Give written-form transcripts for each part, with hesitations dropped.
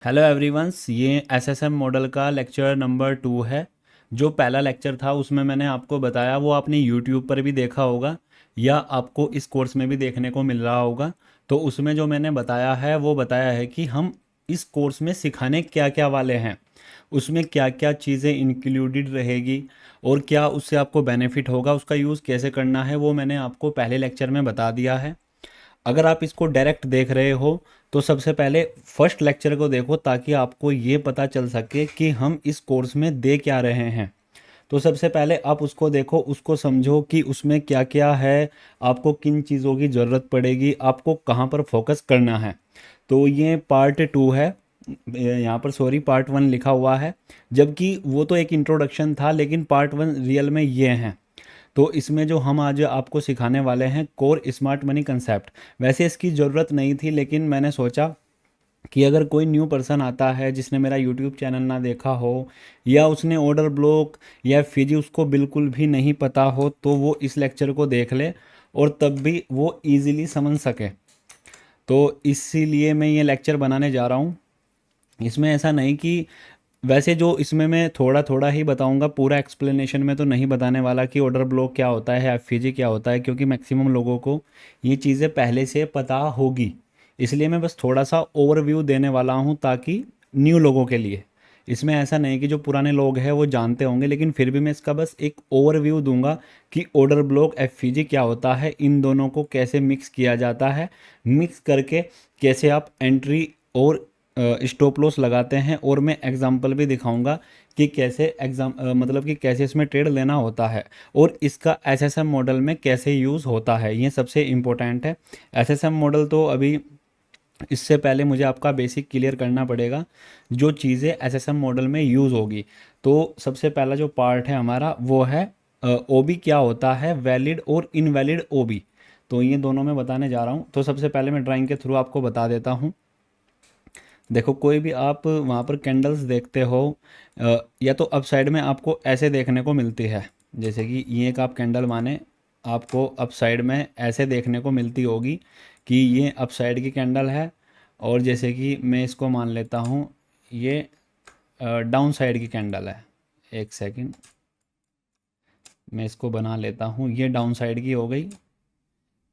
Hello everyone's, ये SSM model का lecture number 2 है। जो पहला लेक्चर था उसमें मैंने आपको बताया, वो आपने यूट्यूब पर भी देखा होगा या आपको इस कोर्स में भी देखने को मिल रहा होगा। तो उसमें जो मैंने बताया है वो बताया है कि हम इस कोर्स में सिखाने क्या क्या वाले हैं, उसमें क्या क्या चीज़ें इंक्लूडेड रहेगी और क्या उससे आपको बेनिफिट होगा, उसका यूज़ कैसे करना है, वो मैंने आपको पहले लेक्चर में बता दिया है। अगर आप इसको डायरेक्ट देख रहे हो तो सबसे पहले फर्स्ट लेक्चर को देखो, ताकि आपको ये पता चल सके कि हम इस कोर्स में दे क्या रहे हैं। तो सबसे पहले आप उसको देखो, उसको समझो कि उसमें क्या क्या है, आपको किन चीज़ों की ज़रूरत पड़ेगी, आपको कहाँ पर फोकस करना है। तो ये पार्ट 2 है। यहाँ पर सॉरी पार्ट 1 लिखा हुआ है, जबकि वो तो एक इंट्रोडक्शन था, लेकिन पार्ट 1 रियल में ये है। तो इसमें जो हम आज आपको सिखाने वाले हैं कोर स्मार्ट मनी कंसेप्ट, वैसे इसकी ज़रूरत नहीं थी, लेकिन मैंने सोचा कि अगर कोई न्यू पर्सन आता है जिसने मेरा यूट्यूब चैनल ना देखा हो, या उसने ऑर्डर ब्लॉक या फिजी उसको बिल्कुल भी नहीं पता हो, तो वो इस लेक्चर को देख ले और तब भी वो इजीली समझ सके। तो इसीलिए मैं ये लेक्चर बनाने जा रहा हूँ। इसमें ऐसा नहीं कि, वैसे जो इसमें मैं थोड़ा थोड़ा ही बताऊंगा, पूरा एक्सप्लेनेशन में तो नहीं बताने वाला कि ऑर्डर ब्लॉक क्या होता है, एफपीजी क्या होता है, क्योंकि मैक्सिमम लोगों को ये चीज़ें पहले से पता होगी। इसलिए मैं बस थोड़ा सा ओवरव्यू देने वाला हूँ, ताकि न्यू लोगों के लिए। इसमें ऐसा नहीं कि जो पुराने लोग हैं वो जानते होंगे, लेकिन फिर भी मैं इसका बस एक ओवरव्यू दूंगा कि ऑर्डर ब्लॉक एफपीजी क्या होता है, इन दोनों को कैसे मिक्स किया जाता है, मिक्स करके कैसे आप एंट्री और स्टॉप लॉस लगाते हैं, और मैं एग्जांपल भी दिखाऊंगा कि कैसे मतलब कि कैसे इसमें ट्रेड लेना होता है, और इसका एसएसएम मॉडल में कैसे यूज़ होता है, ये सबसे इम्पोर्टेंट है। एसएसएम मॉडल तो अभी, इससे पहले मुझे आपका बेसिक क्लियर करना पड़ेगा जो चीज़ें एसएसएम मॉडल में यूज़ होगी। तो सबसे पहला जो पार्ट है हमारा वो है ओबी क्या होता है, वैलिड और इनवैलिड ओबी। तो ये दोनों मैं बताने जा रहा हूँ। तो सबसे पहले मैं ड्राइंग के थ्रू आपको बता देता हूँ। देखो, कोई भी आप वहाँ पर कैंडल्स देखते हो, या तो अप साइड में आपको ऐसे देखने को मिलती है, जैसे कि ये एक आप कैंडल माने, आपको अप साइड में ऐसे देखने को मिलती होगी कि ये अप साइड की कैंडल है। और जैसे कि मैं इसको मान लेता हूँ, ये डाउन साइड की कैंडल है। एक सेकंड, मैं इसको बना लेता हूँ, ये डाउन साइड की हो गई।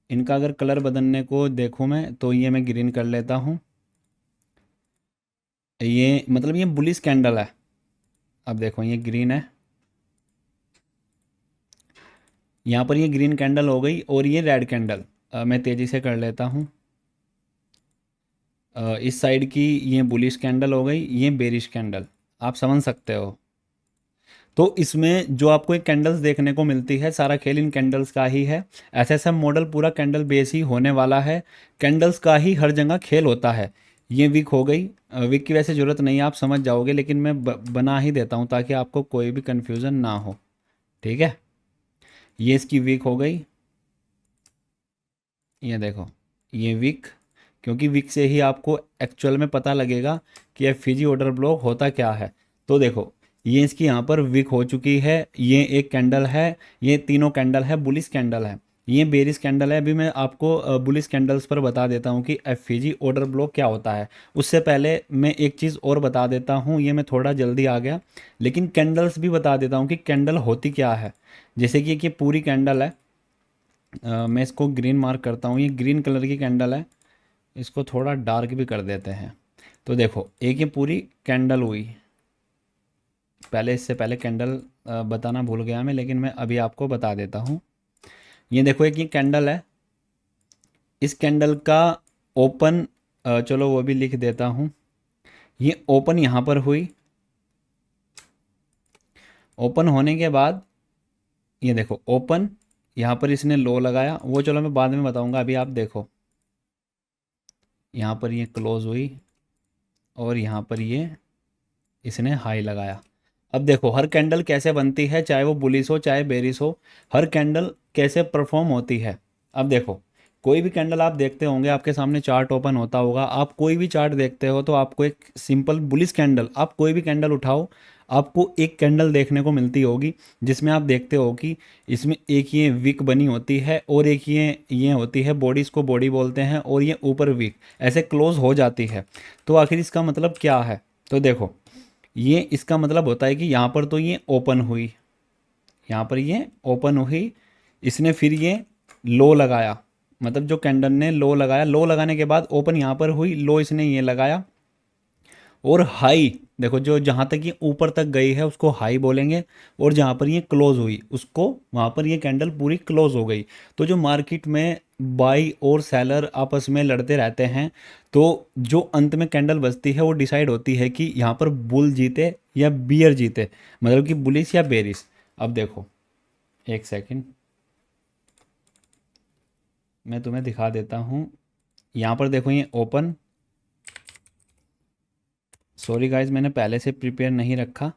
इनका अगर कलर बदलने को देखूँ मैं, तो ये मैं ग्रीन कर लेता हूँ। ये मतलब ये बुलिश कैंडल है। अब देखो, ये ग्रीन है, यहाँ पर ये ग्रीन कैंडल हो गई, और ये रेड कैंडल मैं तेज़ी से कर लेता हूँ। इस साइड की ये बुलिश कैंडल हो गई, ये बेरिश कैंडल। आप समझ सकते हो। तो इसमें जो आपको एक कैंडल्स देखने को मिलती है, सारा खेल इन कैंडल्स का ही है। एसएसएम मॉडल पूरा कैंडल बेस ही होने वाला है, कैंडल्स का ही हर जगह खेल होता है। ये वीक हो गई, वीक की वैसे ज़रूरत नहीं है, आप समझ जाओगे, लेकिन मैं बना ही देता हूँ ताकि आपको कोई भी कन्फ्यूज़न ना हो। ठीक है, ये इसकी वीक हो गई। ये देखो, ये वीक, क्योंकि वीक से ही आपको एक्चुअल में पता लगेगा कि एफ फिजी ऑर्डर ब्लॉक होता क्या है। तो देखो, ये इसकी यहाँ पर वीक हो चुकी है, ये एक कैंडल है, ये तीनों कैंडल है बुलिश कैंडल है, ये बेरिश कैंडल है। अभी मैं आपको बुलिश कैंडल्स पर बता देता हूँ कि एफ फिजी ऑर्डर ब्लॉक क्या होता है। उससे पहले मैं एक चीज़ और बता देता हूँ, ये मैं थोड़ा जल्दी आ गया, लेकिन कैंडल्स भी बता देता हूँ कि कैंडल होती क्या है। जैसे कि ये पूरी कैंडल है, मैं इसको ग्रीन मार्क करता हूँ, ये ग्रीन कलर की कैंडल है। इसको थोड़ा डार्क भी कर देते हैं। तो देखो, एक ये पूरी कैंडल हुई। पहले, इससे पहले कैंडल बताना भूल गया मैं, लेकिन मैं अभी आपको बता देता हूँ। ये देखो, एक ये कैंडल है, इस कैंडल का ओपन, चलो वो भी लिख देता हूँ। ये ओपन यहाँ पर हुई, ओपन होने के बाद ये देखो ओपन, यहाँ पर इसने लो लगाया, वो चलो मैं बाद में बताऊँगा, अभी आप देखो। यहाँ पर ये क्लोज हुई, और यहाँ पर ये इसने हाई लगाया। अब देखो, हर कैंडल कैसे बनती है, चाहे वो बुलिश हो चाहे बेरिश हो, हर कैंडल कैसे परफॉर्म होती है। अब देखो, कोई भी कैंडल आप देखते होंगे, आपके सामने चार्ट ओपन होता होगा, आप कोई भी चार्ट देखते हो तो आपको एक सिंपल बुलिश कैंडल, आप कोई भी कैंडल उठाओ, आपको एक कैंडल देखने को मिलती होगी जिसमें आप देखते हो कि इसमें एक ये विक बनी होती है और एक ये होती है बॉडी, इसको बॉडी बोलते हैं, और ये ऊपर विक ऐसे क्लोज हो जाती है। तो आखिर इसका मतलब क्या है? तो देखो, ये इसका मतलब होता है कि यहाँ पर तो ये ओपन हुई, यहाँ पर ये ओपन हुई, इसने फिर ये लो लगाया, मतलब जो कैंडल ने लो लगाया, लो लगाने के बाद ओपन यहाँ पर हुई, लो इसने ये लगाया, और हाई देखो, जो जहाँ तक ये ऊपर तक गई है उसको हाई बोलेंगे, और जहाँ पर ये क्लोज हुई उसको, वहाँ पर ये कैंडल पूरी क्लोज हो गई। तो जो मार्केट में बाई और सेलर आपस में लड़ते रहते हैं, तो जो अंत में कैंडल बचती है वो डिसाइड होती है कि यहाँ पर बुल जीते या बियर जीते, मतलब कि बुलिश या बेरिश। अब देखो, एक सेकंड मैं तुम्हें दिखा देता हूँ। यहाँ पर देखो ये ओपन, सॉरी गाइज मैंने पहले से प्रिपेयर नहीं रखा,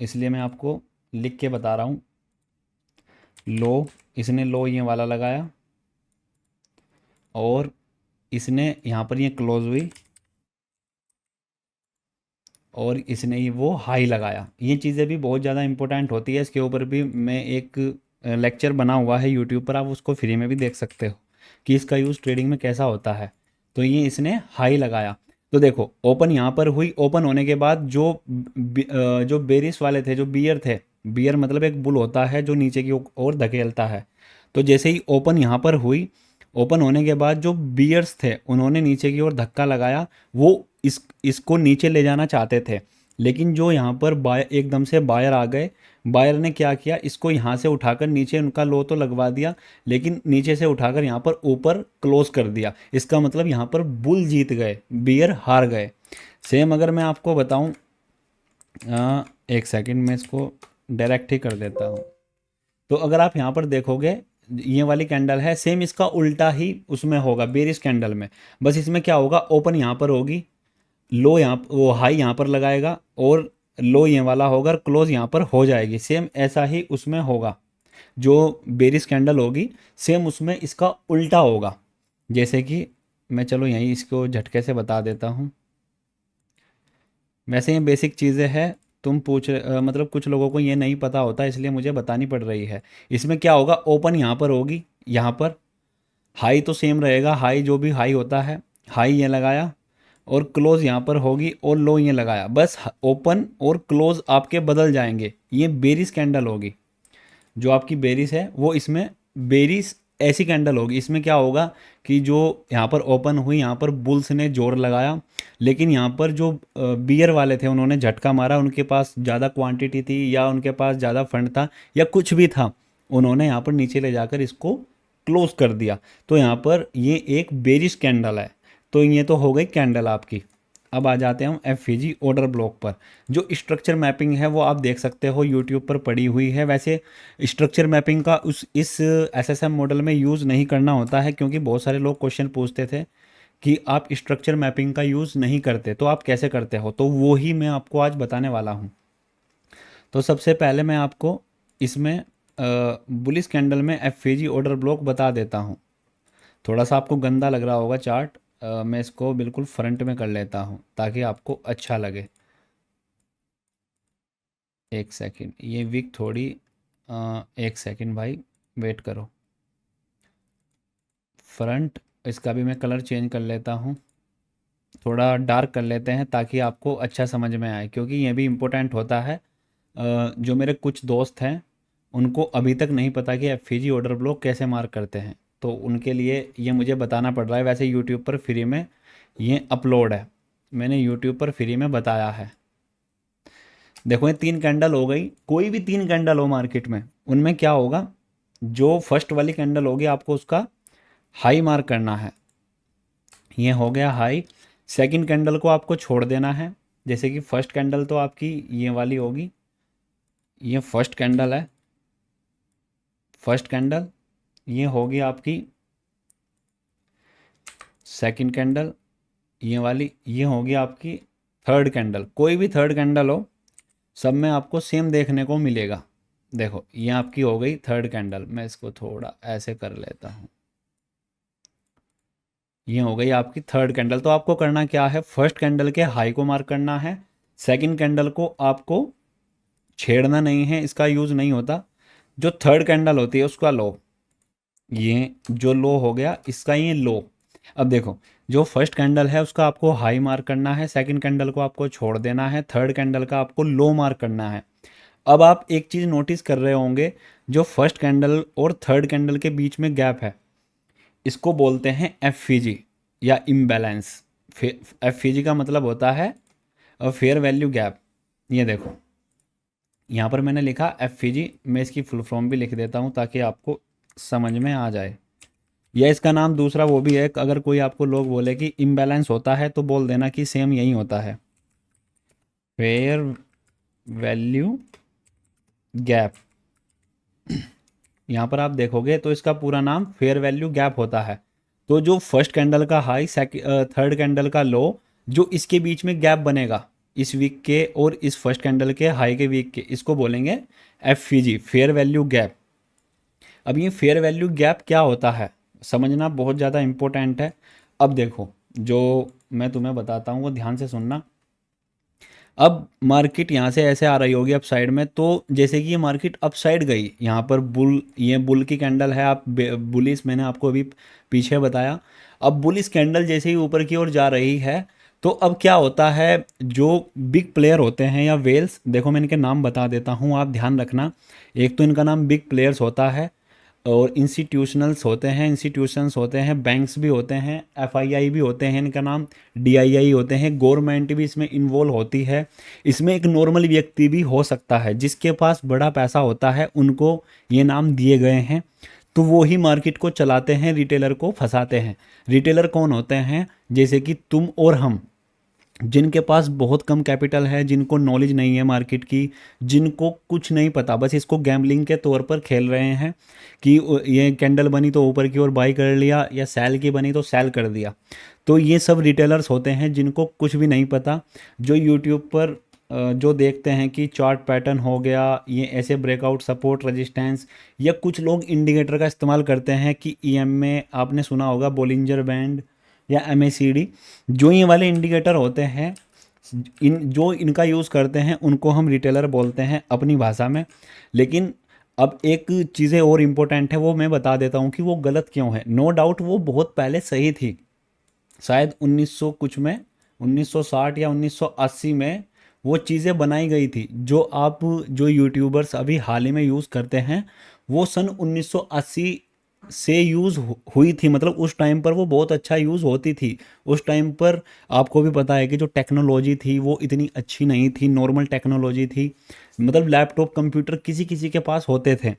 इसलिए मैं आपको लिख के बता रहा हूँ। लो, इसने लो ये वाला लगाया, और इसने यहाँ पर ये क्लोज हुई, और इसने ये वो हाई लगाया। ये चीज़ें भी बहुत ज़्यादा इंपॉर्टेंट होती है, इसके ऊपर भी मैं एक लेक्चर बना हुआ है यूट्यूब पर, आप उसको फ्री में भी देख सकते हो कि इसका यूज़ ट्रेडिंग में कैसा होता है। तो ये इसने हाई लगाया, तो देखो ओपन यहाँ पर हुई, ओपन होने के बाद जो बेरिस वाले थे, जो बियर थे, बियर मतलब एक बुल होता है जो नीचे की ओर धकेलता है। तो जैसे ही ओपन यहाँ पर हुई, ओपन होने के बाद जो बियर्स थे उन्होंने नीचे की ओर धक्का लगाया, वो इसको नीचे ले जाना चाहते थे, लेकिन जो यहाँ पर बाय एकदम से बायर आ गए, बायर ने क्या किया, इसको यहाँ से उठाकर नीचे, उनका लो तो लगवा दिया, लेकिन नीचे से उठाकर यहाँ पर ऊपर क्लोज कर दिया। इसका मतलब यहाँ पर बुल जीत गए, बियर हार गए। सेम अगर मैं आपको बताऊँ, एक सेकंड में इसको डायरेक्ट ही कर देता हूँ। तो अगर आप यहाँ पर देखोगे, ये वाली कैंडल है, सेम इसका उल्टा ही उसमें होगा बेरिश कैंडल में। बस इसमें क्या होगा, ओपन यहाँ पर होगी, लो यहाँ वो हाई यहाँ पर लगाएगा, और लो ये वाला होगा, और क्लोज यहाँ पर हो जाएगी। सेम ऐसा ही उसमें होगा, जो बेरिश कैंडल होगी सेम उसमें इसका उल्टा होगा। जैसे कि मैं चलो यहीं इसको झटके से बता देता हूँ। वैसे ये बेसिक चीज़ें हैं, तुम मतलब कुछ लोगों को ये नहीं पता होता, इसलिए मुझे बतानी पड़ रही है। इसमें क्या होगा, ओपन यहाँ पर होगी, यहाँ पर हाई तो सेम रहेगा, हाई जो भी हाई होता है, हाई ये लगाया, और क्लोज यहाँ पर होगी, और लो ये लगाया, बस ओपन और क्लोज आपके बदल जाएंगे। ये बेरिस कैंडल होगी, जो आपकी बेरिस है वो इसमें बेरिस ऐसी कैंडल होगी। इसमें क्या होगा कि जो यहाँ पर ओपन हुई, यहाँ पर बुल्स ने जोर लगाया, लेकिन यहाँ पर जो बियर वाले थे उन्होंने झटका मारा, उनके पास ज़्यादा क्वांटिटी थी या उनके पास ज़्यादा फंड था या कुछ भी था, उन्होंने यहाँ पर नीचे ले जाकर इसको क्लोज कर दिया। तो यहाँ पर ये एक बेरिश कैंडल है। तो ये तो हो गई कैंडल आपकी। अब आ जाते हैं हम एफवीजी ऑर्डर ब्लॉक पर। जो स्ट्रक्चर मैपिंग है वो आप देख सकते हो यूट्यूब पर पड़ी हुई है। वैसे स्ट्रक्चर मैपिंग का इस एसएसएम मॉडल में यूज़ नहीं करना होता है, क्योंकि बहुत सारे लोग क्वेश्चन पूछते थे कि आप स्ट्रक्चर मैपिंग का यूज़ नहीं करते, तो आप कैसे करते हो, तो वो ही मैं आपको आज बताने वाला हूँ। तो सबसे पहले मैं आपको इसमें बुलिश कैंडल में एफवीजी ऑर्डर ब्लॉक बता देता हूँ। थोड़ा सा आपको गंदा लग रहा होगा चार्ट, मैं इसको बिल्कुल फ्रंट में कर लेता हूँ ताकि आपको अच्छा लगे। एक सेकंड, ये विक थोड़ी एक सेकंड भाई वेट करो। फ्रंट, इसका भी मैं कलर चेंज कर लेता हूँ, थोड़ा डार्क कर लेते हैं ताकि आपको अच्छा समझ में आए, क्योंकि ये भी इम्पोर्टेंट होता है। जो मेरे कुछ दोस्त हैं उनको अभी तक नहीं पता कि एफवीजी ऑर्डर ब्लॉक कैसे मार्क करते हैं, तो उनके लिए ये मुझे बताना पड़ रहा है। वैसे यूट्यूब पर फ्री में ये अपलोड है, मैंने यूट्यूब पर फ्री में बताया है। देखो ये 3 कैंडल हो गई, कोई भी 3 कैंडल हो मार्केट में, उनमें क्या होगा, जो फर्स्ट वाली कैंडल होगी आपको उसका हाई मार्क करना है। ये हो गया हाई। सेकंड कैंडल को आपको छोड़ देना है, जैसे कि फर्स्ट कैंडल तो आपकी ये वाली होगी, ये फर्स्ट कैंडल है, फर्स्ट कैंडल ये होगी आपकी सेकंड कैंडल, ये वाली ये होगी आपकी थर्ड कैंडल। कोई भी थर्ड कैंडल हो, सब में आपको सेम देखने को मिलेगा। देखो ये आपकी हो गई थर्ड कैंडल, मैं इसको थोड़ा ऐसे कर लेता हूँ। ये हो गई आपकी थर्ड कैंडल। तो आपको करना क्या है, फर्स्ट कैंडल के हाई को मार्क करना है, सेकंड कैंडल को आपको छेड़ना नहीं है, इसका यूज़ नहीं होता। जो थर्ड कैंडल होती है उसका लो, ये जो लो हो गया इसका ये लो। अब देखो, जो फर्स्ट कैंडल है उसका आपको हाई मार्क करना है, सेकंड कैंडल को आपको छोड़ देना है, थर्ड कैंडल का आपको लो मार्क करना है। अब आप एक चीज़ नोटिस कर रहे होंगे, जो फर्स्ट कैंडल और थर्ड कैंडल के बीच में गैप है, इसको बोलते हैं एफईजी या इम्बैलेंस। एफईजी का मतलब होता है फेयर वैल्यू गैप। ये देखो, यहाँ पर मैंने लिखा एफईजी, मैं इसकी फुल फॉर्म भी लिख देता हूँ ताकि आपको समझ में आ जाए। या इसका नाम दूसरा वो भी है, अगर कोई आपको लोग बोले कि इम्बैलेंस होता है तो बोल देना कि सेम यही होता है, फेयर वैल्यू गैप। यहाँ पर आप देखोगे तो इसका पूरा नाम फेयर वैल्यू गैप होता है। तो जो फर्स्ट कैंडल का हाई, थर्ड कैंडल का लो, जो इसके बीच में गैप बनेगा इस वीक के और इस फर्स्ट कैंडल के हाई के वीक के, इसको बोलेंगे एफईजी, फेयर वैल्यू गैप। अब ये फेयर वैल्यू गैप क्या होता है समझना बहुत ज़्यादा इम्पोर्टेंट है। अब देखो, जो मैं तुम्हें बताता हूँ वो ध्यान से सुनना। अब मार्केट यहाँ से ऐसे आ रही होगी अप साइड में, तो जैसे कि ये मार्केट अप साइड गई, यहाँ पर बुल, ये बुल की कैंडल है, आप बुलिस मैंने आपको अभी पीछे बताया। अब बुलिस कैंडल जैसे ही ऊपर की ओर जा रही है, तो अब क्या होता है, जो बिग प्लेयर होते हैं या वेल्स, देखो मैं इनके नाम बता देता हूँ, आप ध्यान रखना। एक तो इनका नाम बिग प्लेयर्स होता है, और इंस्टीट्यूशनल्स होते हैं, इंस्टीट्यूशंस होते हैं, बैंक्स भी होते हैं, एफआईआई भी होते हैं, इनका नाम डीआईआई होते हैं, गवर्नमेंट भी इसमें इन्वॉल्व होती है। इसमें एक नॉर्मल व्यक्ति भी हो सकता है, जिसके पास बड़ा पैसा होता है उनको ये नाम दिए गए हैं। तो वो ही मार्केट को चलाते हैं, रिटेलर को फंसाते हैं। रिटेलर कौन होते हैं, जैसे कि तुम और हम, जिनके पास बहुत कम कैपिटल है, जिनको नॉलेज नहीं है मार्केट की, जिनको कुछ नहीं पता, बस इसको गैम्बलिंग के तौर पर खेल रहे हैं कि ये कैंडल बनी तो ऊपर की ओर बाई कर लिया, या सेल की बनी तो सेल कर दिया। तो ये सब रिटेलर्स होते हैं जिनको कुछ भी नहीं पता, जो यूट्यूब पर जो देखते हैं कि चार्ट पैटर्न हो गया, ये ऐसे ब्रेकआउट, सपोर्ट, रेजिस्टेंस, या कुछ लोग इंडिकेटर का इस्तेमाल करते हैं कि ईएमए, आपने सुना होगा बोलिंजर बैंड या एमएसीडी, जो ये वाले इंडिकेटर होते हैं, जो इनका यूज़ करते हैं उनको हम रिटेलर बोलते हैं अपनी भाषा में। लेकिन अब एक चीज़ें और इम्पोर्टेंट है, वो मैं बता देता हूँ कि वो गलत क्यों है। नो डाउट वो बहुत पहले सही थी, शायद 1900 कुछ में, 1960 या 1980 में वो चीज़ें बनाई गई थी। जो यूट्यूबर्स अभी हाल ही में यूज़ करते हैं, वो सन 1980 से यूज़ हुई थी, मतलब उस टाइम पर वो बहुत अच्छा यूज़ होती थी। उस टाइम पर आपको भी पता है कि जो टेक्नोलॉजी थी वो इतनी अच्छी नहीं थी, नॉर्मल टेक्नोलॉजी थी, मतलब लैपटॉप कंप्यूटर किसी किसी के पास होते थे।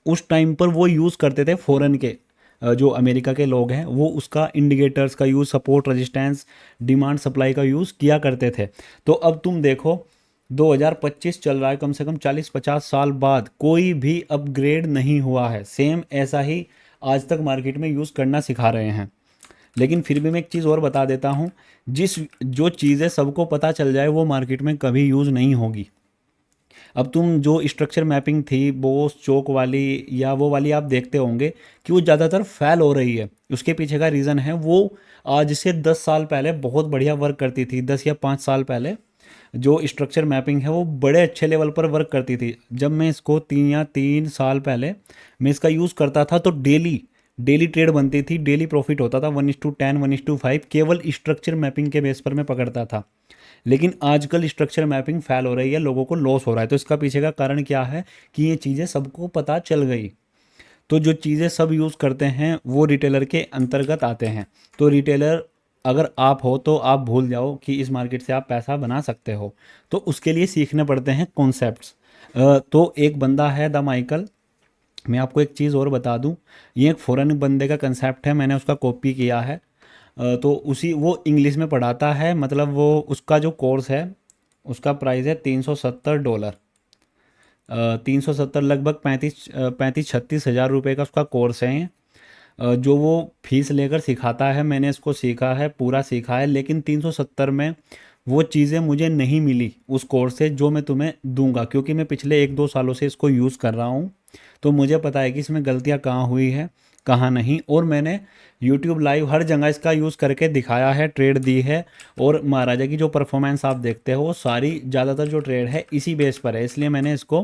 उस टाइम पर वो यूज़ करते थे, फॉरेन के जो अमेरिका के लोग हैं वो उसका इंडिकेटर्स का use, support, resistance, demand supply का यूज़ किया करते थे। तो अब तुम देखो 2025 चल रहा है, कम से कम 40-50 साल बाद कोई भी अपग्रेड नहीं हुआ है, सेम ऐसा ही आज तक मार्केट में यूज़ करना सिखा रहे हैं। लेकिन फिर भी मैं एक चीज़ और बता देता हूँ, जो चीज़ें सबको पता चल जाए वो मार्केट में कभी यूज़ नहीं होगी। अब तुम जो स्ट्रक्चर मैपिंग थी बोस चौक वाली या वो वाली, आप देखते होंगे कि वो ज़्यादातर फेल हो रही है। उसके पीछे का रीज़न है, वो आज से 10 साल पहले बहुत बढ़िया वर्क करती थी। 10 या 5 साल पहले जो स्ट्रक्चर मैपिंग है वो बड़े अच्छे लेवल पर वर्क करती थी। जब मैं इसको 3 पहले मैं इसका यूज़ करता था, तो डेली डेली ट्रेड बनती थी, डेली प्रॉफिट होता था 1:10, 1:5, केवल स्ट्रक्चर मैपिंग के बेस पर मैं पकड़ता था। लेकिन आजकल स्ट्रक्चर मैपिंग फेल हो रही है, लोगों को लॉस हो रहा है। तो इसका पीछे का कारण क्या है कि ये चीज़ें सबको पता चल गई। तो जो चीज़ें सब यूज़ करते हैं वो रिटेलर के अंतर्गत आते हैं। तो रिटेलर अगर आप हो तो आप भूल जाओ कि इस मार्केट से आप पैसा बना सकते हो। तो उसके लिए सीखने पड़ते हैं कॉन्सेप्ट्स। तो एक बंदा है द माइकल, मैं आपको एक चीज़ और बता दूं, ये एक फ़ॉरेन बंदे का कंसेप्ट है, मैंने उसका कॉपी किया है। तो उसी वो इंग्लिश में पढ़ाता है, मतलब वो उसका जो कोर्स है उसका प्राइस है $370। 370 लगभग 35-36 हज़ार रुपये का उसका कोर्स है ये। जो वो फीस लेकर सिखाता है, मैंने इसको सीखा है, पूरा सीखा है, लेकिन 370 में वो चीज़ें मुझे नहीं मिली उस कोर्स से जो मैं तुम्हें दूंगा, क्योंकि मैं पिछले 1-2 सालों से इसको यूज़ कर रहा हूँ। तो मुझे पता है कि इसमें गलतियाँ कहाँ हुई है, कहाँ नहीं। और मैंने यूट्यूब लाइव हर जगह इसका यूज़ करके दिखाया है, ट्रेड दी है। और महाराजा की जो परफॉर्मेंस आप देखते हो वो सारी ज़्यादातर जो ट्रेड है इसी बेस पर है, इसलिए मैंने इसको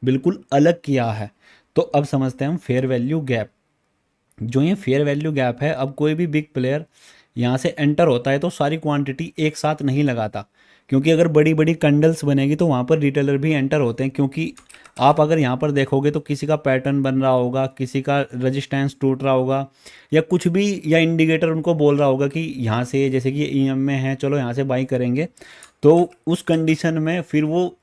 बिल्कुल अलग किया है। तो अब समझते हैं हम फेयर वैल्यू गैप। जो ये फेयर वैल्यू गैप है, अब कोई भी बिग प्लेयर यहाँ से एंटर होता है तो सारी क्वांटिटी एक साथ नहीं लगाता, क्योंकि अगर बड़ी बड़ी कंडल्स बनेगी तो वहाँ पर रिटेलर भी एंटर होते हैं। क्योंकि आप अगर यहाँ पर देखोगे तो किसी का पैटर्न बन रहा होगा, किसी का रजिस्टेंस टूट रहा होगा, या कुछ भी, या इंडिकेटर उनको बोल रहा होगा कि यहाँ से, जैसे कि ईएम में है, चलो यहाँ से बाई करेंगे। तो उस कंडीशन में फिर वो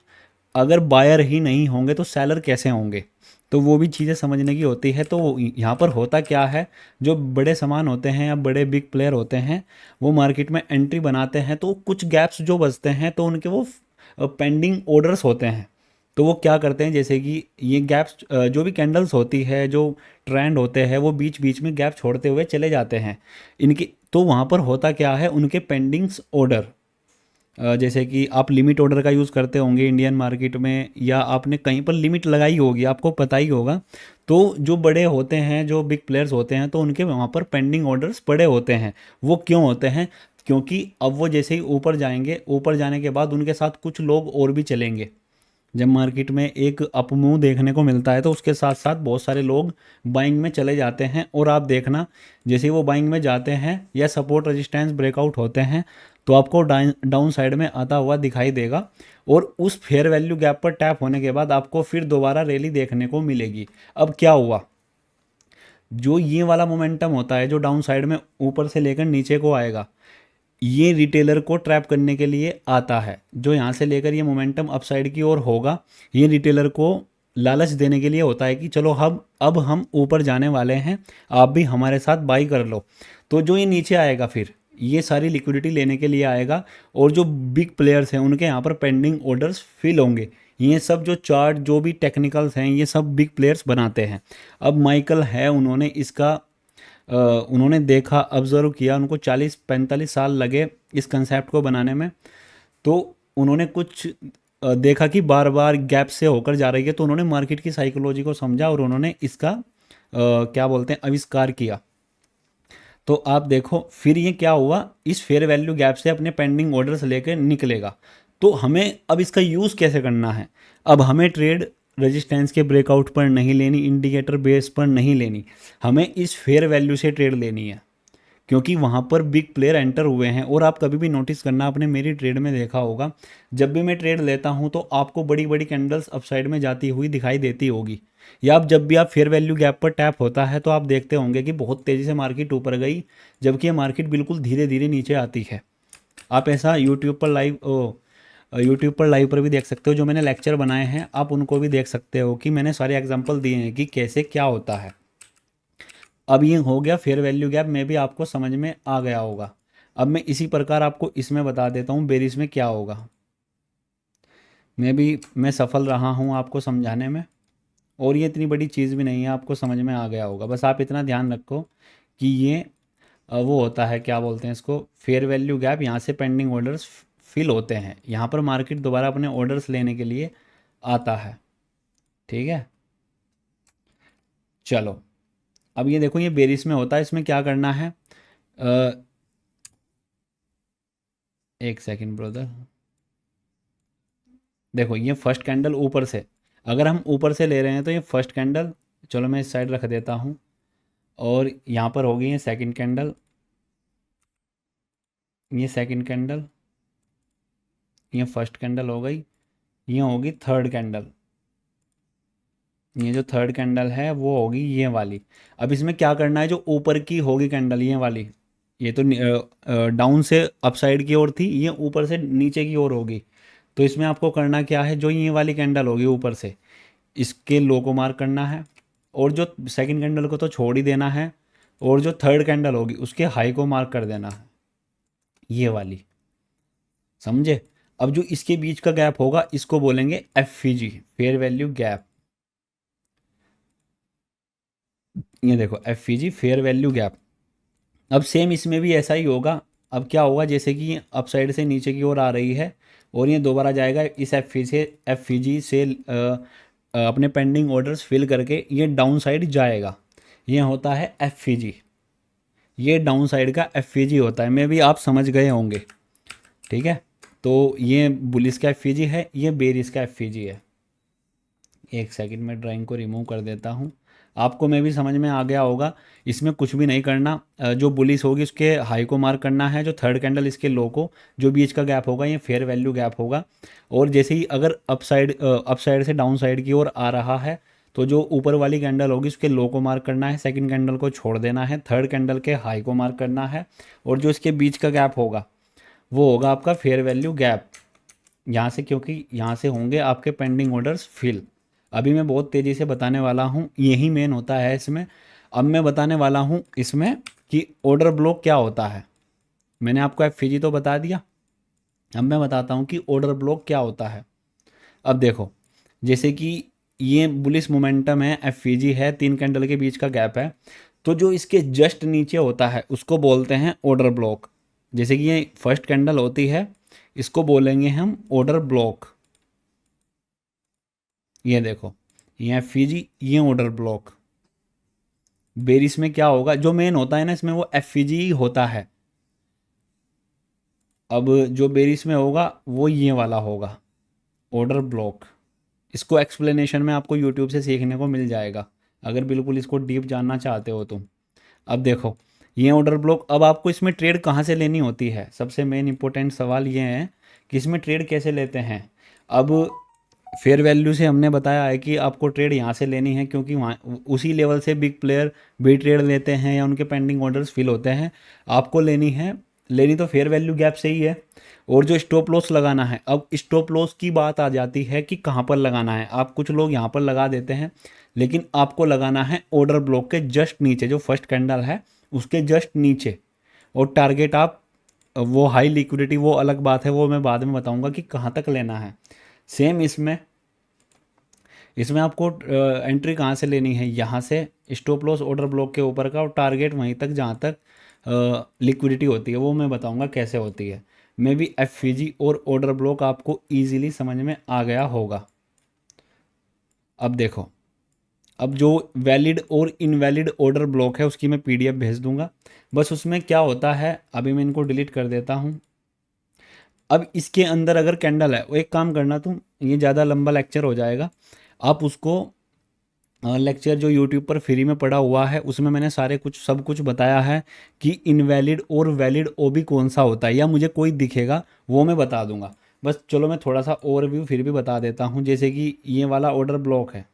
अगर बायर ही नहीं होंगे तो सेलर कैसे होंगे? तो वो भी चीज़ें समझने की होती है। तो यहाँ पर होता क्या है, जो बड़े सामान होते हैं या बड़े बिग प्लेयर होते हैं वो मार्केट में एंट्री बनाते हैं, तो कुछ गैप्स जो बचते हैं तो उनके वो पेंडिंग ऑर्डर्स होते हैं। तो वो क्या करते हैं, जैसे कि ये गैप्स, जो भी कैंडल्स होती है, जो ट्रेंड होते हैं, वो बीच बीच में गैप छोड़ते हुए चले जाते हैं इनकी। तो वहाँ पर होता क्या है, उनके पेंडिंग्स ऑर्डर, जैसे कि आप लिमिट ऑर्डर का यूज़ करते होंगे इंडियन मार्केट में, या आपने कहीं पर लिमिट लगाई होगी, आपको पता ही होगा। तो जो बड़े होते हैं, जो बिग प्लेयर्स होते हैं, तो उनके वहाँ पर पेंडिंग ऑर्डर्स पड़े होते हैं। वो क्यों होते हैं? क्योंकि अब वो जैसे ही ऊपर जाएंगे, ऊपर जाने के बाद उनके साथ कुछ लोग और भी चलेंगे। जब मार्केट में एक अपमूव देखने को मिलता है तो उसके साथ साथ बहुत सारे लोग बाइंग में चले जाते हैं। और आप देखना, जैसे ही वो बाइंग में जाते हैं या सपोर्ट रेजिस्टेंस ब्रेकआउट होते हैं तो आपको डाउन साइड में आता हुआ दिखाई देगा। और उस फेयर वैल्यू गैप पर टैप होने के बाद आपको फिर दोबारा रैली देखने को मिलेगी। अब क्या हुआ, जो ये वाला मोमेंटम होता है जो डाउन साइड में ऊपर से लेकर नीचे को आएगा, ये रिटेलर को ट्रैप करने के लिए आता है। जो यहाँ से लेकर ये मोमेंटम अपसाइड की ओर होगा, ये रिटेलर को लालच देने के लिए होता है कि चलो अब हम ऊपर जाने वाले हैं, आप भी हमारे साथ बाई कर लो। तो जो ये नीचे आएगा फिर ये सारी लिक्विडिटी लेने के लिए आएगा, और जो बिग प्लेयर्स हैं उनके यहाँ पर पेंडिंग ऑर्डर्स फिल होंगे। ये सब जो चार्ट, जो भी टेक्निकल्स हैं, ये सब बिग प्लेयर्स बनाते हैं। अब माइकल है, उन्होंने इसका उन्होंने देखा, ऑब्जर्व किया, उनको 40-45 साल लगे इस कंसेप्ट को बनाने में। तो उन्होंने कुछ देखा कि बार बार गैप से होकर जा रही है, तो उन्होंने मार्केट की साइकोलॉजी को समझा और उन्होंने इसका क्या बोलते हैं, आविष्कार किया। तो आप देखो फिर ये क्या हुआ, इस फेयर वैल्यू गैप से अपने पेंडिंग ऑर्डर्स लेकर निकलेगा। तो हमें अब इसका यूज़ कैसे करना है? अब हमें ट्रेड रेजिस्टेंस के ब्रेकआउट पर नहीं लेनी, इंडिकेटर बेस पर नहीं लेनी, हमें इस फेयर वैल्यू से ट्रेड लेनी है, क्योंकि वहाँ पर बिग प्लेयर एंटर हुए हैं। और आप कभी भी नोटिस करना, आपने मेरी ट्रेड में देखा होगा, जब भी मैं ट्रेड लेता हूँ तो आपको बड़ी बड़ी कैंडल्स अपसाइड में जाती हुई दिखाई देती होगी। या आप जब भी आप फेयर वैल्यू गैप पर टैप होता है तो आप देखते होंगे कि बहुत तेज़ी से मार्केट ऊपर गई, जबकि ये मार्केट बिल्कुल धीरे धीरे नीचे आती है। आप ऐसा यूट्यूब पर लाइव पर भी देख सकते हो। जो मैंने लेक्चर बनाए हैं आप उनको भी देख सकते हो कि मैंने सारे एग्जांपल दिए हैं कि कैसे क्या होता है। अब ये हो गया फेयर वैल्यू गैप, में भी आपको समझ में आ गया होगा। अब मैं इसी प्रकार आपको इसमें बता देता हूँ बेरिस में क्या होगा। मैं सफल रहा हूँ आपको समझाने में, और ये इतनी बड़ी चीज़ भी नहीं है, आपको समझ में आ गया होगा। बस आप इतना ध्यान रखो कि ये वो होता है, क्या बोलते हैं इसको, फेयर वैल्यू गैप। यहाँ से पेंडिंग ऑर्डर्स फिल होते हैं, यहाँ पर मार्केट दोबारा अपने ऑर्डर्स लेने के लिए आता है। ठीक है, चलो अब ये देखो, ये बेरिस में होता है। इसमें क्या करना है, एक सेकंड ब्रदर, देखो ये फर्स्ट कैंडल ऊपर से, अगर हम ऊपर से ले रहे हैं तो ये फर्स्ट कैंडल, चलो मैं इस साइड रख देता हूँ, और यहाँ पर होगी ये सेकंड कैंडल, ये सेकंड कैंडल, ये फर्स्ट कैंडल हो गई, ये होगी थर्ड कैंडल। ये जो थर्ड कैंडल है वो होगी ये वाली। अब इसमें क्या करना है, जो ऊपर की होगी कैंडल ये वाली, ये तो डाउन से अपसाइड की ओर थी, ये ऊपर से नीचे की ओर होगी। तो इसमें आपको करना क्या है, जो ये वाली कैंडल होगी ऊपर से, इसके लो को मार्क करना है, और जो सेकंड कैंडल को तो छोड़ ही देना है, और जो थर्ड कैंडल होगी उसके हाई को मार्क कर देना है, ये वाली, समझे? अब जो इसके बीच का गैप होगा इसको बोलेंगे एफवीजी, फेयर वैल्यू गैप। ये देखो एफवीजी, फेयर वैल्यू गैप। अब सेम इसमें भी ऐसा ही होगा। अब क्या होगा, जैसे कि ये अप साइड से नीचे की ओर आ रही है और ये दोबारा जाएगा इस एफवीजी से अपने पेंडिंग ऑर्डर्स फिल करके ये डाउन साइड जाएगा। ये होता है एफ ये डाउन साइड का एफ होता है, मे भी आप समझ गए होंगे। ठीक है, तो ये बुलिस का एफ है, ये बेरिस का एफ है। एक सेकंड में ड्राइंग को रिमूव कर देता हूँ। आपको मैं भी समझ में आ गया होगा। इसमें कुछ भी नहीं करना, जो बुलिस होगी उसके हाई को मार्क करना है, जो थर्ड कैंडल इसके लो को, जो बीच का गैप होगा ये फेयर वैल्यू गैप होगा। और जैसे ही अगर अप साइड से डाउन साइड की ओर आ रहा है तो जो ऊपर वाली कैंडल होगी उसके लो को मार्क करना है, सेकंड कैंडल को छोड़ देना है, थर्ड कैंडल के हाई को मार्क करना है, और जो इसके बीच का गैप होगा वो होगा आपका फेयर वैल्यू गैप। यहाँ से, क्योंकि यहाँ से होंगे आपके पेंडिंग ऑर्डर्स फिल। अभी मैं बहुत तेज़ी से बताने वाला हूँ, यही मेन होता है इसमें। अब मैं बताने वाला हूँ इसमें कि ऑर्डर ब्लॉक क्या होता है। मैंने आपको एफ तो बता दिया, अब मैं बताता हूँ कि ऑर्डर ब्लॉक क्या होता है। अब देखो, जैसे कि ये बुलिश मोमेंटम है, एफ है, 3 कैंडल के बीच का गैप है, तो जो इसके जस्ट नीचे होता है उसको बोलते हैं ऑर्डर ब्लॉक। जैसे कि ये फर्स्ट कैंडल होती है, इसको बोलेंगे हम ऑर्डर ब्लॉक। ये देखो, ये एफ ये ऑर्डर ब्लॉक। बेरिस में क्या होगा, जो मेन होता है ना इसमें वो एफ ही होता है। अब जो बेरिस में होगा वो ये वाला होगा ऑर्डर ब्लॉक। इसको एक्सप्लेनेशन में आपको यूट्यूब से सीखने को मिल जाएगा, अगर बिल्कुल इसको डीप जानना चाहते हो तो। अब देखो, ये ऑर्डर ब्लॉक, अब आपको इसमें ट्रेड कहाँ से लेनी होती है, सबसे मेन इंपॉर्टेंट सवाल ये है कि इसमें ट्रेड कैसे लेते हैं। अब फेयर वैल्यू से हमने बताया है कि आपको ट्रेड यहाँ से लेनी है, क्योंकि वहाँ उसी लेवल से बिग प्लेयर भी ट्रेड लेते हैं या उनके पेंडिंग ऑर्डर्स फिल होते हैं। आपको लेनी तो फेयर वैल्यू गैप से ही है। और जो स्टॉप लॉस लगाना है, अब स्टॉप लॉस की बात आ जाती है कि कहाँ पर लगाना है। आप कुछ लोग यहाँ पर लगा देते हैं, लेकिन आपको लगाना है ऑर्डर ब्लॉक के जस्ट नीचे, जो फर्स्ट कैंडल है उसके जस्ट नीचे। और टारगेट आप, वो हाई लिक्विडिटी वो अलग बात है, वो मैं बाद में बताऊंगा कि कहाँ तक लेना है। सेम इसमें इसमें आपको एंट्री कहाँ से लेनी है, यहाँ से स्टॉप लॉस ऑर्डर ब्लॉक के ऊपर का, और टारगेट वहीं तक जहाँ तक लिक्विडिटी होती है, वो मैं बताऊंगा कैसे होती है। मे बी एफ और ऑर्डर ब्लॉक आपको ईजिली समझ में आ गया होगा। अब देखो, अब जो वैलिड और इनवैलिड ऑर्डर ब्लॉक है उसकी मैं पीडीएफ भेज दूंगा। बस उसमें क्या होता है, अभी मैं इनको डिलीट कर देता हूँ। अब इसके अंदर अगर कैंडल है, वो एक काम करना तुम, ये ज़्यादा लंबा लेक्चर हो जाएगा, आप उसको लेक्चर जो यूट्यूब पर फ्री में पड़ा हुआ है उसमें मैंने सब कुछ बताया है कि इनवैलिड और वैलिड ओबी कौन सा होता है, या मुझे कोई दिखेगा वो मैं बता दूंगा। बस चलो मैं थोड़ा सा ओवरव्यू फिर भी बता देता हूँ। जैसे कि ये वाला ऑर्डर ब्लॉक है,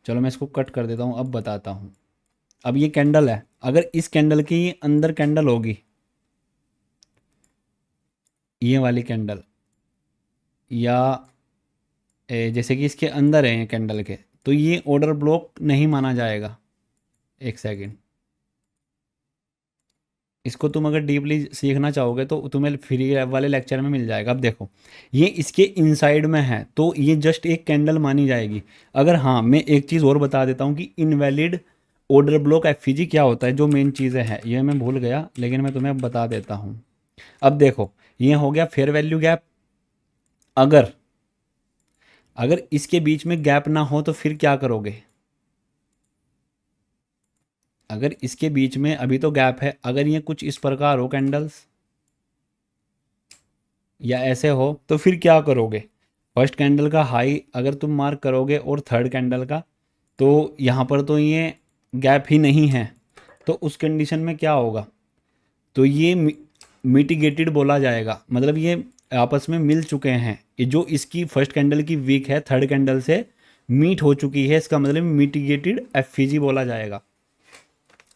चलो मैं इसको कट कर देता हूँ, अब बताता हूँ। अब ये कैंडल है, अगर इस कैंडल की अंदर कैंडल होगी, ये वाली कैंडल, या जैसे कि इसके अंदर है ये कैंडल के, तो ये ऑर्डर ब्लॉक नहीं माना जाएगा। एक सेकंड, इसको तुम अगर डीपली सीखना चाहोगे तो तुम्हें फ्री वाले लेक्चर में मिल जाएगा। अब देखो, ये इसके इनसाइड में है तो ये जस्ट एक कैंडल मानी जाएगी। अगर, हाँ, मैं एक चीज़ और बता देता हूँ कि इनवैलिड ऑर्डर ब्लॉक एफ क्या होता है, जो मेन चीज़ें हैं ये मैं भूल गया, लेकिन मैं तुम्हें अब बता देता हूँ। अब देखो, ये हो गया फेयर वैल्यू गैप। अगर अगर इसके बीच में गैप ना हो तो फिर क्या करोगे। अगर इसके बीच में अभी तो गैप है, अगर ये कुछ इस प्रकार हो कैंडल्स, या ऐसे हो, तो फिर क्या करोगे। फर्स्ट कैंडल का हाई अगर तुम मार्क करोगे और थर्ड कैंडल का, तो यहाँ पर तो ये गैप ही नहीं है, तो उस कंडीशन में क्या होगा, तो ये मिटिगेटेड बोला जाएगा। मतलब ये आपस में मिल चुके हैं, ये जो इसकी फर्स्ट कैंडल की वीक है थर्ड कैंडल से मीट हो चुकी है, इसका मतलब मिटिगेटेड एफ बोला जाएगा।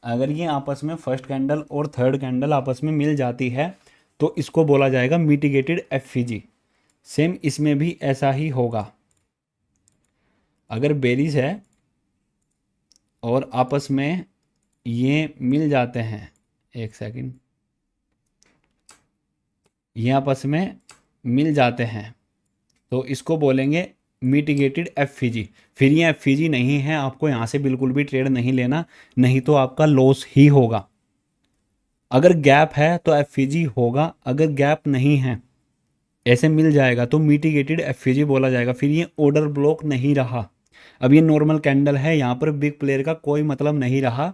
अगर ये आपस में फर्स्ट कैंडल और थर्ड कैंडल आपस में मिल जाती है तो इसको बोला जाएगा मिटिगेटेड एफ सेम इसमें भी ऐसा ही होगा। अगर बेरीज है और आपस में ये मिल जाते हैं, एक सेकंड, ये आपस में मिल जाते हैं तो इसको बोलेंगे मिटिगेटेड एफ फिर ये एफ नहीं है, आपको यहाँ से बिल्कुल भी ट्रेड नहीं लेना, नहीं तो आपका लॉस ही होगा। अगर गैप है तो एफ होगा, अगर गैप नहीं है ऐसे मिल जाएगा तो मिटिगेटेड एफ बोला जाएगा, फिर ये ऑर्डर ब्लॉक नहीं रहा। अब ये नॉर्मल कैंडल है, यहाँ पर बिग प्लेयर का कोई मतलब नहीं रहा,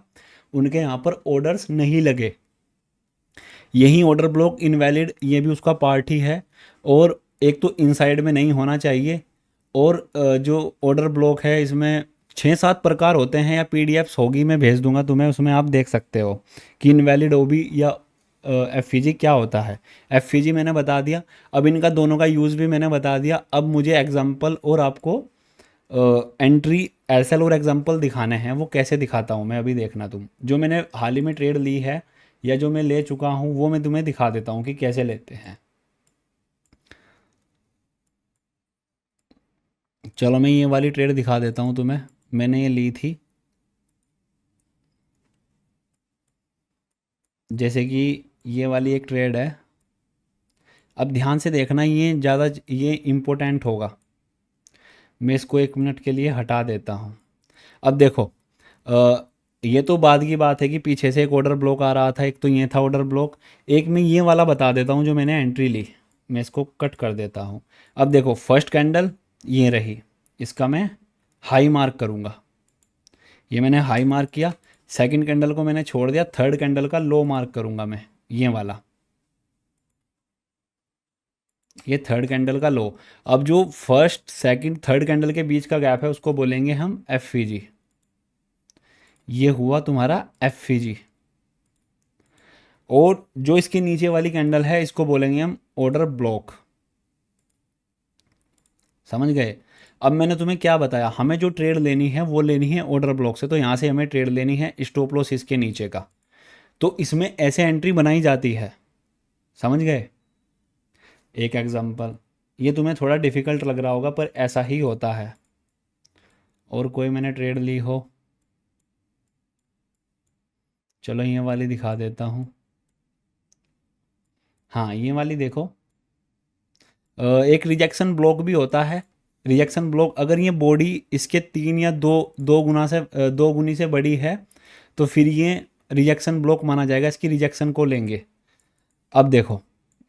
उनके यहाँ पर ऑर्डर्स नहीं लगे। यही ऑर्डर ब्लॉक इनवैलिड, ये भी उसका पार्ट ही है। और एक तो इनसाइड में नहीं होना चाहिए, और जो ऑर्डर ब्लॉक है इसमें 6-7 प्रकार होते हैं, या पीडीएफ्स होगी, मैं भेज दूंगा तुम्हें, उसमें आप देख सकते हो कि इनवैलिड ओबी या एफईजी क्या होता है। एफईजी मैंने बता दिया, अब इनका दोनों का यूज़ भी मैंने बता दिया। अब मुझे एग्जांपल और आपको एंट्री एसएल और एग्जांपल दिखाने हैं, वो कैसे दिखाता हूँ मैं अभी देखना तुम। जो मैंने हाल ही में ट्रेड ली है या जो मैं ले चुका हूँ वो मैं तुम्हें दिखा देता हूँ कि कैसे लेते हैं। चलो मैं ये वाली ट्रेड दिखा देता हूँ तुम्हें, मैंने ये ली थी। जैसे कि ये वाली एक ट्रेड है, अब ध्यान से देखना, ये ज़्यादा ये इम्पोर्टेंट होगा। मैं इसको 1 मिनट के लिए हटा देता हूँ। अब देखो, ये तो बाद की बात है कि पीछे से एक ऑर्डर ब्लॉक आ रहा था, एक तो ये था ऑर्डर ब्लॉक। एक मैं ये वाला बता देता हूँ जो मैंने एंट्री ली, मैं इसको कट कर देता हूँ। अब देखो फर्स्ट कैंडल ये रही, इसका मैं हाई मार्क करूँगा, ये मैंने हाई मार्क किया। सेकंड कैंडल को मैंने छोड़ दिया, थर्ड कैंडल का लो मार्क करूँगा मैं, ये वाला, ये थर्ड कैंडल का लो। अब जो फर्स्ट सेकंड थर्ड कैंडल के बीच का गैप है उसको बोलेंगे हम एफ ये हुआ तुम्हारा एफ। और जो इसके नीचे वाली कैंडल है इसको बोलेंगे हम ऑर्डर ब्लॉक। समझ गए? अब मैंने तुम्हें क्या बताया, हमें जो ट्रेड लेनी है वो लेनी है ऑर्डर ब्लॉक से, तो यहाँ से हमें ट्रेड लेनी है स्टॉप लॉस इसके नीचे का। तो इसमें ऐसे एंट्री बनाई जाती है, समझ गए? एक एग्जांपल, ये तुम्हें थोड़ा डिफ़िकल्ट लग रहा होगा पर ऐसा ही होता है। और कोई मैंने ट्रेड ली हो, चलो ये वाली दिखा देता हूँ। हाँ ये वाली देखो, एक रिजेक्शन ब्लॉक भी होता है। रिजेक्शन ब्लॉक अगर ये बॉडी इसके 3 या 2 गुनी से बड़ी है तो फिर ये रिजेक्शन ब्लॉक माना जाएगा, इसकी रिजेक्शन को लेंगे। अब देखो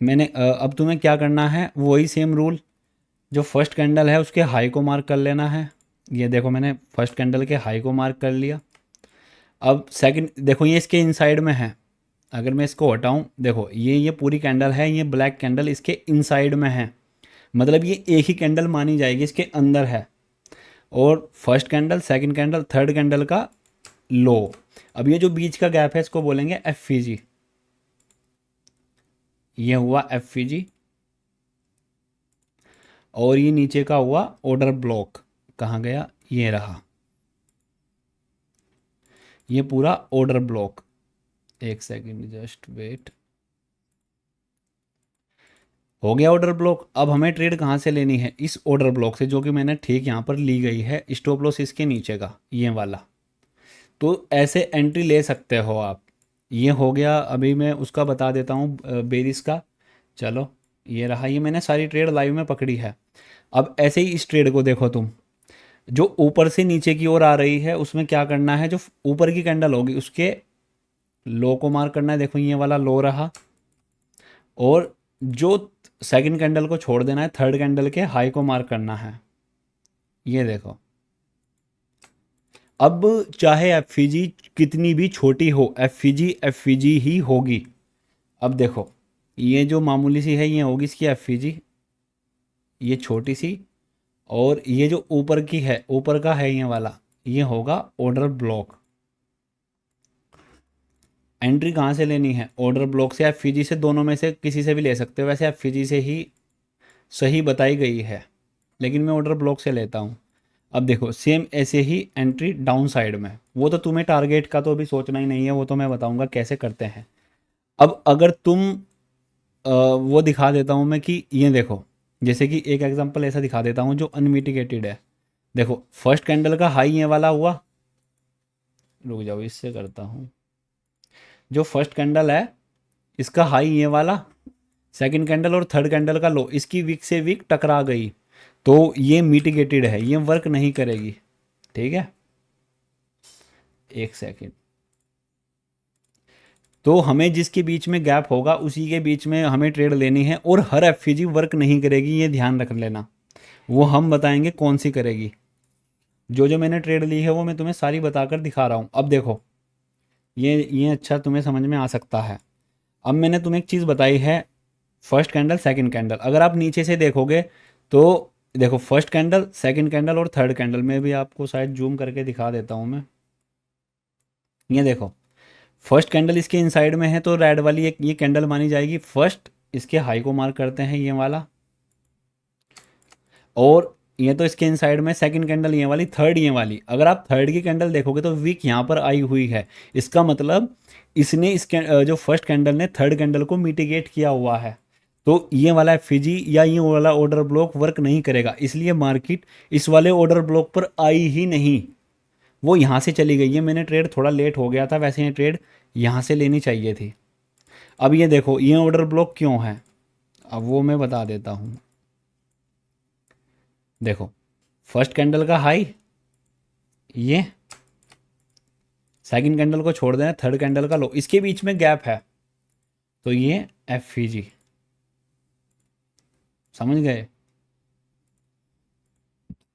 मैंने अब तुम्हें क्या करना है, वही सेम रूल, जो फर्स्ट कैंडल है उसके हाई को मार्क कर लेना है। ये देखो मैंने फर्स्ट कैंडल के हाई को मार्क कर लिया। अब सेकंड देखो, ये इसके इनसाइड में है, अगर मैं इसको हटाऊं, देखो ये पूरी कैंडल है, ये ब्लैक कैंडल इसके इनसाइड में है, मतलब ये एक ही कैंडल मानी जाएगी, इसके अंदर है। और first candle, second candle, third candle का लो। अब ये जो बीच का गैप है इसको बोलेंगे एफ। ये हुआ एफ, और ये नीचे का हुआ ऑर्डर ब्लॉक, कहाँ गया, ये रहा, ये पूरा ऑर्डर ब्लॉक। एक सेकंड जस्ट वेट, हो गया ऑर्डर ब्लॉक। अब हमें ट्रेड कहाँ से लेनी है, इस ऑर्डर ब्लॉक से, जो कि मैंने ठीक यहाँ पर ली गई है, स्टॉप लॉस इसके नीचे का ये वाला। तो ऐसे एंट्री ले सकते हो आप। ये हो गया, अभी मैं उसका बता देता हूँ बेरिस का। चलो ये रहा, ये मैंने सारी ट्रेड लाइव में पकड़ी है। अब ऐसे ही इस ट्रेड को देखो तुम, जो ऊपर से नीचे की ओर आ रही है उसमें क्या करना है, जो ऊपर की कैंडल होगी उसके लो को मार्क करना है। देखो ये वाला लो रहा, और जो सेकंड कैंडल को छोड़ देना है, थर्ड कैंडल के हाई को मार्क करना है। ये देखो, अब चाहे एफईजी कितनी भी छोटी हो, एफईजी ही होगी। अब देखो ये जो मामूली सी है ये होगी इसकी एफईजी, ये छोटी सी, और ये जो ऊपर की है, ऊपर का है ये वाला, ये होगा ऑर्डर ब्लॉक। एंट्री कहाँ से लेनी है, ऑर्डर ब्लॉक से, एफईजी से, दोनों में से किसी से भी ले सकते हो। वैसे एफईजी से ही सही बताई गई है, लेकिन मैं ऑर्डर ब्लॉक से लेता हूँ। अब देखो सेम ऐसे ही एंट्री डाउन साइड में, वो तो तुम्हें टारगेट का तो अभी सोचना ही नहीं है, वो तो मैं बताऊंगा कैसे करते हैं। अब अगर तुम वो दिखा देता हूँ मैं कि ये देखो, जैसे कि एक एग्जांपल ऐसा दिखा देता हूँ जो अनमिटिगेटेड है। देखो फर्स्ट कैंडल का हाई ये वाला हुआ, रुक जाओ इससे करता हूँ। जो फर्स्ट कैंडल है इसका हाई ये वाला, सेकंड कैंडल और थर्ड कैंडल का लो, इसकी वीक से वीक टकरा गई, तो ये मिटिगेटेड है, ये वर्क नहीं करेगी। ठीक है, एक सेकंड। तो हमें जिसके बीच में गैप होगा उसी के बीच में हमें ट्रेड लेनी है, और हर एफईजी वर्क नहीं करेगी, ये ध्यान रख लेना। वो हम बताएंगे कौन सी करेगी। जो जो मैंने ट्रेड ली है वो मैं तुम्हें सारी बताकर दिखा रहा हूँ। अब देखो, ये अच्छा तुम्हें समझ में आ सकता है। अब मैंने तुम्हें एक चीज़ बताई है, फर्स्ट कैंडल सेकंड कैंडल। अगर आप नीचे से देखोगे तो देखो, फर्स्ट कैंडल, सेकंड कैंडल और थर्ड कैंडल में भी आपको शायद जूम करके दिखा देता हूँ मैं। ये देखो, फर्स्ट कैंडल इसके इनसाइड में है तो रेड वाली एक ये कैंडल मानी जाएगी फर्स्ट। इसके हाई को मार्क करते हैं ये वाला, और ये तो इसके इनसाइड में सेकंड कैंडल ये वाली, थर्ड ये वाली। अगर आप थर्ड की कैंडल देखोगे तो वीक यहाँ पर आई हुई है। इसका मतलब इसने जो फर्स्ट कैंडल ने थर्ड कैंडल को मिटिगेट किया हुआ है। तो ये वाला एफजी या ये वाला ऑर्डर ब्लॉक वर्क नहीं करेगा, इसलिए मार्केट इस वाले ऑर्डर ब्लॉक पर आई ही नहीं, वो यहाँ से चली गई है। मैंने ट्रेड थोड़ा लेट हो गया था, वैसे ये ट्रेड यहाँ से लेनी चाहिए थी। अब ये देखो, ये ऑर्डर ब्लॉक क्यों है, अब वो मैं बता देता हूँ। देखो, फर्स्ट कैंडल का हाई ये, सेकंड कैंडल को छोड़ देना, थर्ड कैंडल का लो, इसके बीच में गैप है, तो ये एफईजी, समझ गए।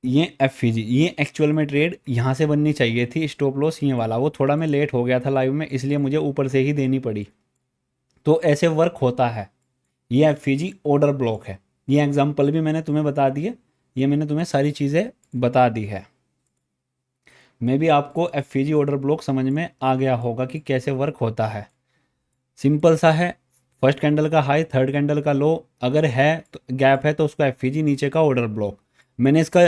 ये एफईजी, ये एक्चुअल में ट्रेड यहाँ से बननी चाहिए थी, स्टॉप लॉस ये वाला। वो थोड़ा मैं लेट हो गया था लाइव में, इसलिए मुझे ऊपर से ही देनी पड़ी। तो ऐसे वर्क होता है। ये एफईजी ऑर्डर ब्लॉक है। ये एग्जांपल भी मैंने तुम्हें बता दिए, ये मैंने तुम्हें सारी चीज़ें बता दी है। मे भी आपको एफईजी ऑर्डर ब्लॉक समझ में आ गया होगा कि कैसे वर्क होता है। सिंपल सा है, फर्स्ट कैंडल का हाई, थर्ड कैंडल का लो, अगर है तो गैप है तो उसका एफईजी, नीचे का ऑर्डर ब्लॉक। मैंने इसका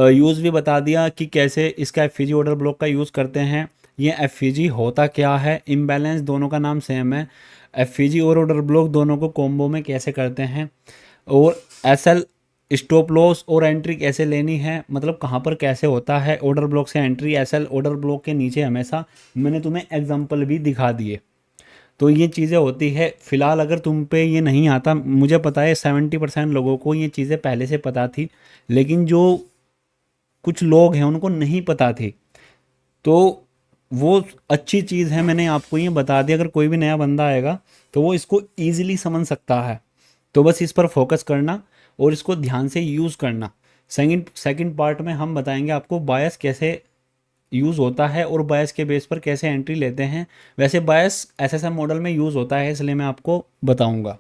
यूज़ भी बता दिया कि कैसे इसका एफईजी ऑर्डर ब्लॉक का यूज़ करते हैं। ये एफईजी होता क्या है, इम्बैलेंस दोनों का नाम सेम है। एफईजी और ऑर्डर ब्लॉक दोनों को कॉम्बो में कैसे करते हैं, और एसएल स्टॉप लॉस और एंट्री कैसे लेनी है, मतलब कहाँ पर कैसे होता है ऑर्डर ब्लॉक से एंट्री, एसएल ऑर्डर ब्लॉक के नीचे हमेशा, मैंने तुम्हें एग्जांपल भी दिखा दिए। तो ये चीज़ें होती है। फ़िलहाल अगर तुम पे ये नहीं आता, मुझे पता है 70% लोगों को ये चीज़ें पहले से पता थी, लेकिन जो कुछ लोग हैं उनको नहीं पता थी, तो वो अच्छी चीज़ है, मैंने आपको ये बता दिया। अगर कोई भी नया बंदा आएगा तो वो इसको ईजिली समझ सकता है। तो बस इस पर फोकस करना और इसको ध्यान से यूज़ करना। सेकंड पार्ट में हम बताएंगे आपको बायस कैसे यूज़ होता है और बायस के बेस पर कैसे एंट्री लेते हैं। वैसे बायस एसएसएम मॉडल में यूज़ होता है, इसलिए मैं आपको बताऊंगा।